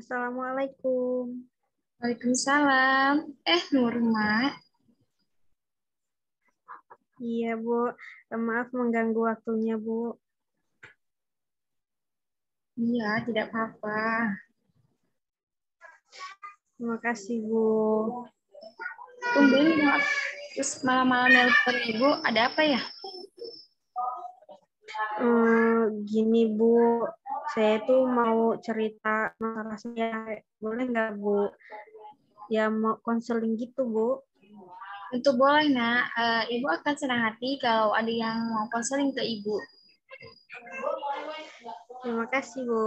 Assalamualaikum. Waalaikumsalam. Nurma. Iya, Bu. Maaf mengganggu waktunya, Bu. Iya, tidak apa-apa. Terima kasih, Bu. Tumben maaf. Terus malam-malam nelpon Ibu, ada apa ya? Gini, Bu. Saya tuh mau cerita masalah saya. Boleh nggak, Bu? Ya, mau konseling gitu, Bu. Tentu boleh, Nak. Ibu akan senang hati kalau ada yang mau konseling ke Ibu. Terima kasih, Bu.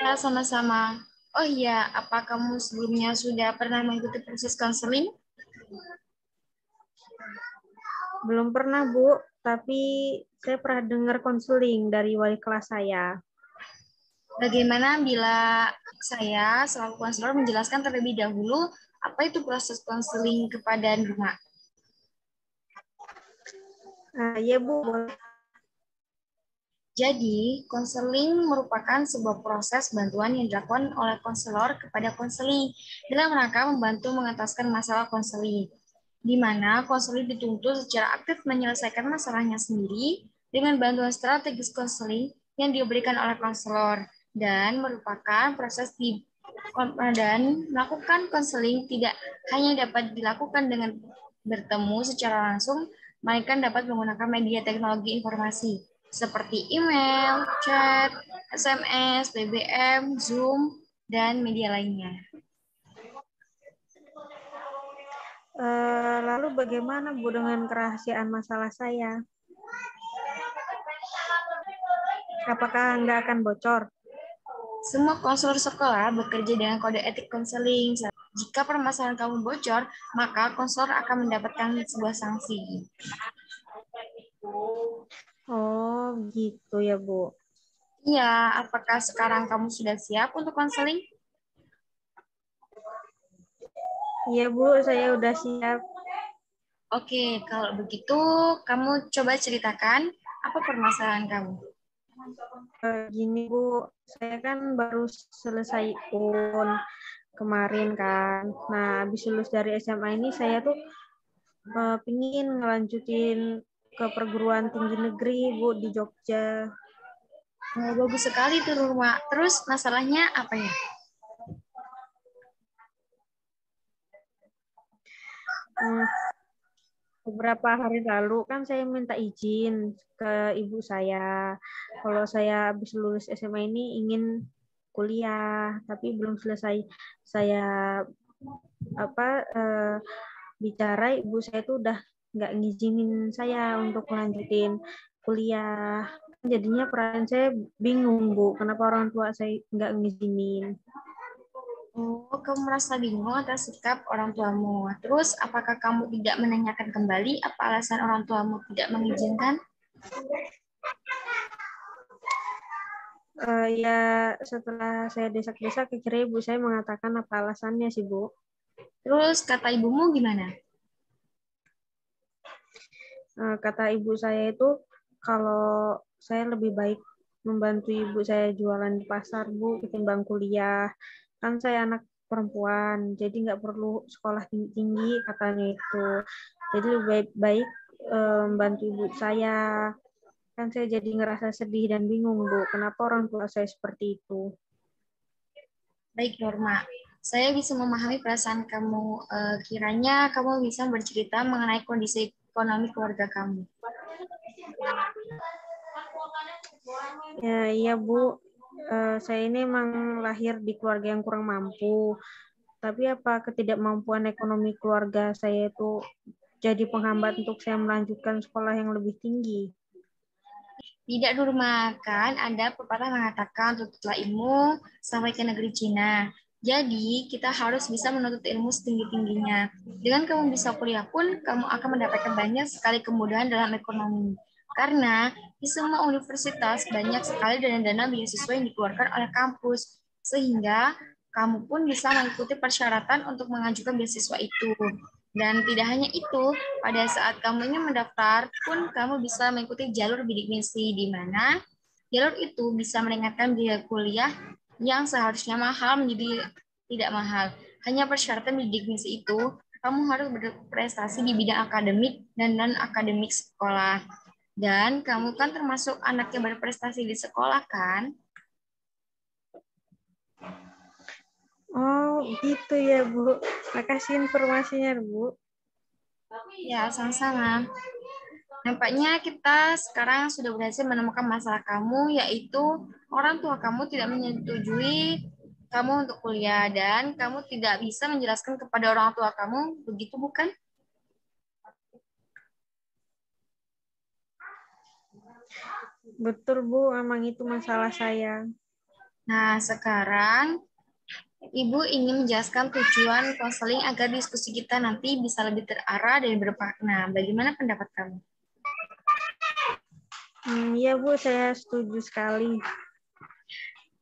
Ya, sama-sama. Oh iya, apa kamu sebelumnya sudah pernah mengikuti proses konseling? Belum pernah, Bu. Tapi saya pernah dengar konseling dari wali kelas saya. Bagaimana bila saya selaku konselor menjelaskan terlebih dahulu apa itu proses konseling kepada Nurma? Iya, Bu. Boleh. Jadi, konseling merupakan sebuah proses bantuan yang dilakukan oleh konselor kepada konseling dalam rangka membantu mengentaskan masalah konseling, di mana konseling dituntut secara aktif menyelesaikan masalahnya sendiri dengan bantuan strategis konseling yang diberikan oleh konselor dan merupakan proses dan melakukan konseling tidak hanya dapat dilakukan dengan bertemu secara langsung, melainkan dapat menggunakan media teknologi informasi seperti email, chat, SMS, BBM, Zoom, dan media lainnya. Lalu bagaimana, Bu, dengan kerahasiaan masalah saya? Apakah nggak akan bocor? Semua konselor sekolah bekerja dengan kode etik konseling. Jika permasalahan kamu bocor, maka konselor akan mendapatkan sebuah sanksi. Oh, gitu ya, Bu. Iya, apakah sekarang kamu sudah siap untuk konseling? Iya, Bu, saya udah siap. Oke, kalau begitu kamu coba ceritakan apa permasalahan kamu. Gini, Bu, saya kan baru selesai UN kemarin kan. Nah, habis lulus dari SMA ini saya tuh pingin ngelanjutin ke perguruan tinggi negeri, Bu, di Jogja. Oh, bagus sekali tuh rumah. Terus masalahnya apa ya? Hmm, Beberapa hari lalu kan saya minta izin ke ibu saya. Kalau saya habis lulus SMA ini ingin kuliah, tapi belum selesai saya apa bicara, ibu saya tuh udah nggak ngizinin saya untuk melanjutin kuliah. Jadinya perasaan saya bingung, Bu, kenapa orang tua saya nggak ngizinin. Oh, kamu merasa bingung atas sikap orang tuamu. Terus, apakah kamu tidak menanyakan kembali apa alasan orang tuamu tidak mengizinkan? Ya, setelah saya desak-desak, akhirnya ibu saya mengatakan apa alasannya sih, Bu. Terus, kata ibumu gimana? Kata ibu saya itu kalau saya lebih baik membantu ibu saya jualan di pasar, Bu, ketimbang kuliah. Kan saya anak perempuan, jadi nggak perlu sekolah tinggi-tinggi katanya itu. Jadi lebih baik membantu ibu saya. Kan saya jadi ngerasa sedih dan bingung, Bu, kenapa orang tua saya seperti itu. Baik, Norma. Saya bisa memahami perasaan kamu. Kiranya kamu bisa bercerita mengenai kondisi ekonomi keluarga kamu. Ya, iya, Bu. Saya ini emang lahir di keluarga yang kurang mampu. Tapi apa ketidakmampuan ekonomi keluarga saya itu jadi penghambat untuk saya melanjutkan sekolah yang lebih tinggi? Tidak dirumahkan, ada pepatah mengatakan tuntutlah ilmu sampai ke negeri Cina. Jadi, kita harus bisa menuntut ilmu setinggi-tingginya. Dengan kamu bisa kuliah pun, kamu akan mendapatkan banyak sekali kemudahan dalam ekonomi. Karena di semua universitas banyak sekali dana-dana beasiswa yang dikeluarkan oleh kampus. Sehingga kamu pun bisa mengikuti persyaratan untuk mengajukan beasiswa itu. Dan tidak hanya itu, pada saat kamu ingin mendaftar pun kamu bisa mengikuti jalur bidik misi di mana jalur itu bisa meringankan biaya kuliah yang seharusnya mahal menjadi tidak mahal. Hanya persyaratan bidik misi itu, kamu harus berprestasi di bidang akademik dan non-akademik sekolah. Dan kamu kan termasuk anak yang berprestasi di sekolah, kan? Oh, gitu ya, Bu. Makasih informasinya, Bu. Ya, sama-sama. Nampaknya kita sekarang sudah berhasil menemukan masalah kamu, yaitu orang tua kamu tidak menyetujui kamu untuk kuliah dan kamu tidak bisa menjelaskan kepada orang tua kamu, begitu bukan? Betul, Bu. Emang itu masalah saya. Nah, sekarang Ibu ingin menjelaskan tujuan konseling agar diskusi kita nanti bisa lebih terarah dan bermakna. Bagaimana pendapat kamu? Iya, Bu. Saya setuju sekali.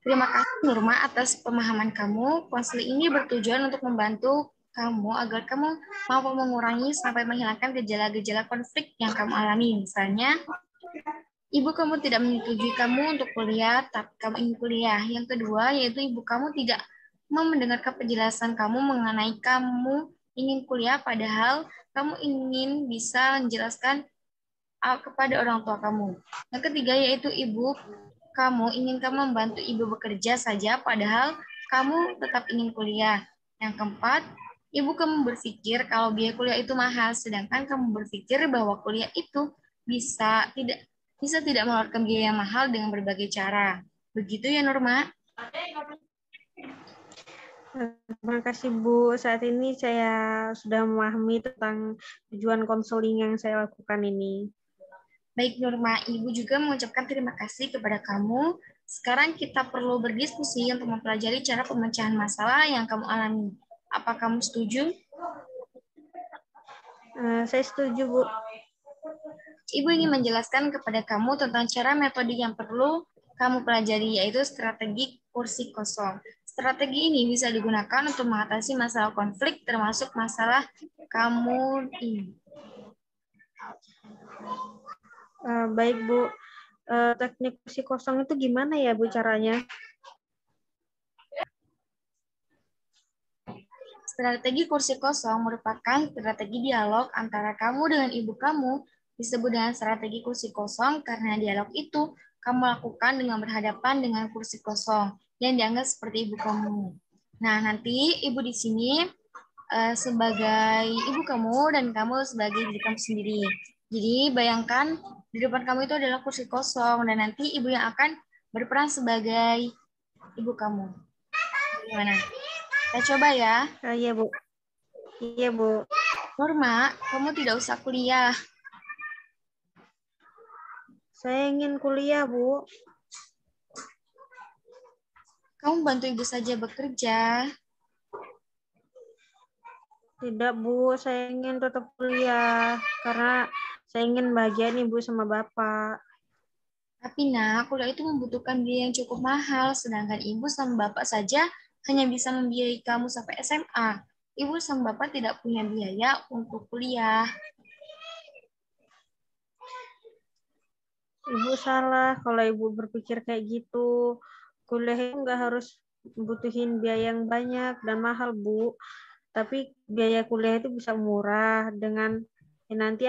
Terima kasih Nurma atas pemahaman kamu. Konseling ini bertujuan untuk membantu kamu agar kamu mampu mengurangi sampai menghilangkan gejala-gejala konflik yang kamu alami. Misalnya, ibu kamu tidak menyetujui kamu untuk kuliah, tapi kamu ingin kuliah. Yang kedua, yaitu ibu kamu tidak mau mendengarkan penjelasan kamu mengenai kamu ingin kuliah, padahal kamu ingin bisa menjelaskan kepada orang tua kamu. Yang ketiga, yaitu ibu kamu ingin kamu membantu ibu bekerja saja, padahal kamu tetap ingin kuliah. Yang keempat, ibu kamu berpikir kalau biaya kuliah itu mahal, sedangkan kamu berpikir bahwa kuliah itu bisa tidak mengeluarkan biaya yang mahal dengan berbagai cara. Begitu ya, Norma? Terima kasih, Bu. Saat ini saya sudah memahami tentang tujuan konseling yang saya lakukan ini. Baik, Norma, Ibu juga mengucapkan terima kasih kepada kamu. Sekarang kita perlu berdiskusi untuk mempelajari cara pemecahan masalah yang kamu alami. Apa kamu setuju? Saya setuju, Bu. Ibu ingin menjelaskan kepada kamu tentang cara metode yang perlu kamu pelajari, yaitu strategi kursi kosong. Strategi ini bisa digunakan untuk mengatasi masalah konflik, termasuk masalah kamu ini. Baik, Bu. Teknik kursi kosong itu gimana ya, Bu, caranya? Strategi kursi kosong merupakan strategi dialog antara kamu dengan ibu kamu. Disebut dengan strategi kursi kosong karena dialog itu kamu lakukan dengan berhadapan dengan kursi kosong yang dianggap seperti ibu kamu. Nah, nanti ibu di sini sebagai ibu kamu dan kamu sebagai diri kamu sendiri. Jadi bayangkan di depan kamu itu adalah kursi kosong dan nanti ibu yang akan berperan sebagai ibu kamu. Gimana? Kita coba ya. Iya, Bu. Iya, Bu. Norma, kamu tidak usah kuliah. Saya ingin kuliah, Bu. Kamu bantu ibu saja bekerja. Tidak, Bu. Saya ingin tetap kuliah. Karena saya ingin bahagia nih, Bu, sama Bapak. Tapi nak, kuliah itu membutuhkan biaya yang cukup mahal, sedangkan ibu sama bapak saja hanya bisa membiayai kamu sampai SMA. Ibu sama bapak tidak punya biaya untuk kuliah. Ibu salah kalau Ibu berpikir kayak gitu. Kuliah itu nggak harus butuhin biaya yang banyak dan mahal, Bu. Tapi biaya kuliah itu bisa murah dengan nanti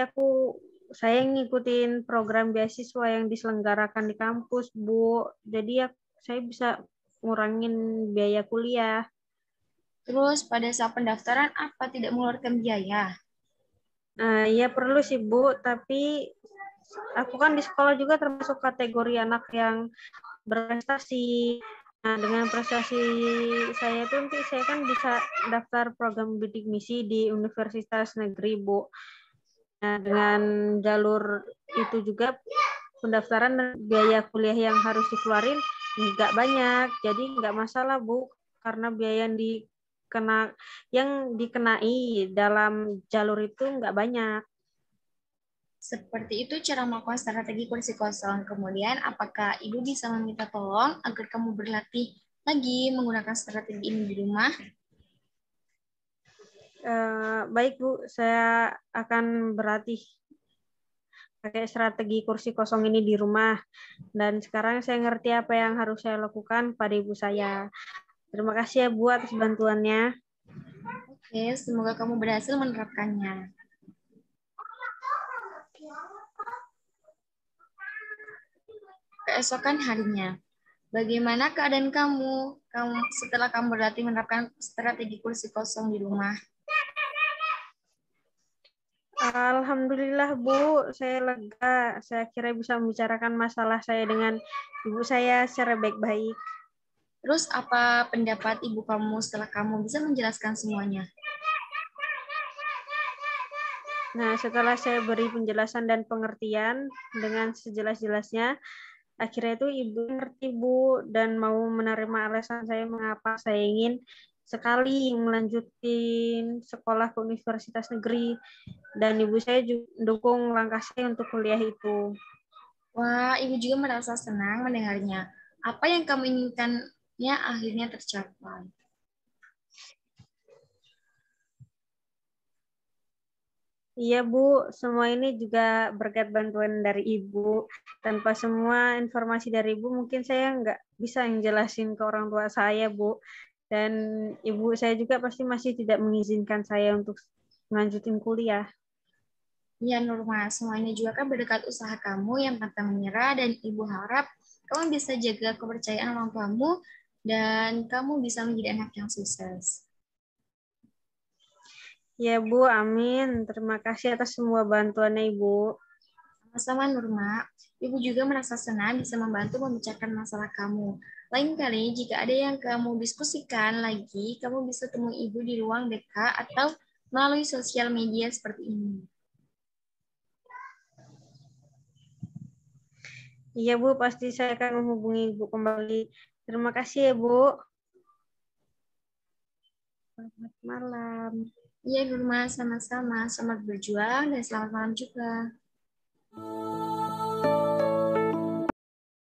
saya ngikutin program beasiswa yang diselenggarakan di kampus, Bu. Jadi ya saya bisa ngurangin biaya kuliah. Terus pada saat pendaftaran apa tidak mengeluarkan biaya? Ya perlu sih, Bu, tapi aku kan di sekolah juga termasuk kategori anak yang berprestasi. Nah, dengan prestasi saya itu nanti saya kan bisa daftar program bidik misi di Universitas Negeri, Bu. Nah, dengan jalur itu juga pendaftaran dan biaya kuliah yang harus dikeluarin nggak banyak, jadi nggak masalah, Bu, karena biaya yang dikenai dalam jalur itu nggak banyak. Seperti itu cara melakukan strategi kursi kosong. Kemudian, apakah ibu bisa meminta tolong agar kamu berlatih lagi menggunakan strategi ini di rumah? Baik, Bu, saya akan berlatih pakai strategi kursi kosong ini di rumah. Dan sekarang saya ngerti apa yang harus saya lakukan pada ibu saya. Terima kasih ya Bu atas bantuannya. Oke, semoga kamu berhasil menerapkannya. Keesokan harinya, bagaimana keadaan kamu? Setelah kamu berlatih menerapkan strategi kursi kosong di rumah? Alhamdulillah Bu, saya lega. Saya kira bisa membicarakan masalah saya dengan ibu saya secara baik-baik. Terus apa pendapat ibu kamu setelah kamu bisa menjelaskan semuanya? Nah, setelah saya beri penjelasan dan pengertian dengan sejelas-jelasnya, akhirnya itu ibu ngerti Bu dan mau menerima alasan saya mengapa saya ingin sekali melanjutin sekolah ke universitas negeri, dan ibu saya juga mendukung langkah saya untuk kuliah itu. Wah, ibu juga merasa senang mendengarnya. Apa yang kamu inginkannya akhirnya tercapai. Iya Bu, semua ini juga berkat bantuan dari Ibu. Tanpa semua informasi dari Ibu, mungkin saya nggak bisa menjelasin ke orang tua saya Bu. Dan Ibu saya juga pasti masih tidak mengizinkan saya untuk melanjutin kuliah. Ya, Nurma, semuanya juga kan berdekat usaha kamu yang pantang menyerah dan ibu harap kamu bisa jaga kepercayaan orang tuamu dan kamu bisa menjadi anak yang sukses. Ya Bu, amin. Terima kasih atas semua bantuannya Ibu. Sama-sama Nurma, ibu juga merasa senang bisa membantu membicarakan masalah kamu. Lain kali jika ada yang kamu diskusikan lagi, kamu bisa temui ibu di ruang BK atau melalui sosial media seperti ini. Iya Bu, pasti saya akan menghubungi Ibu kembali. Terima kasih ya Bu. Selamat malam. Iya Nurma, sama-sama. Selamat berjuang dan selamat malam juga.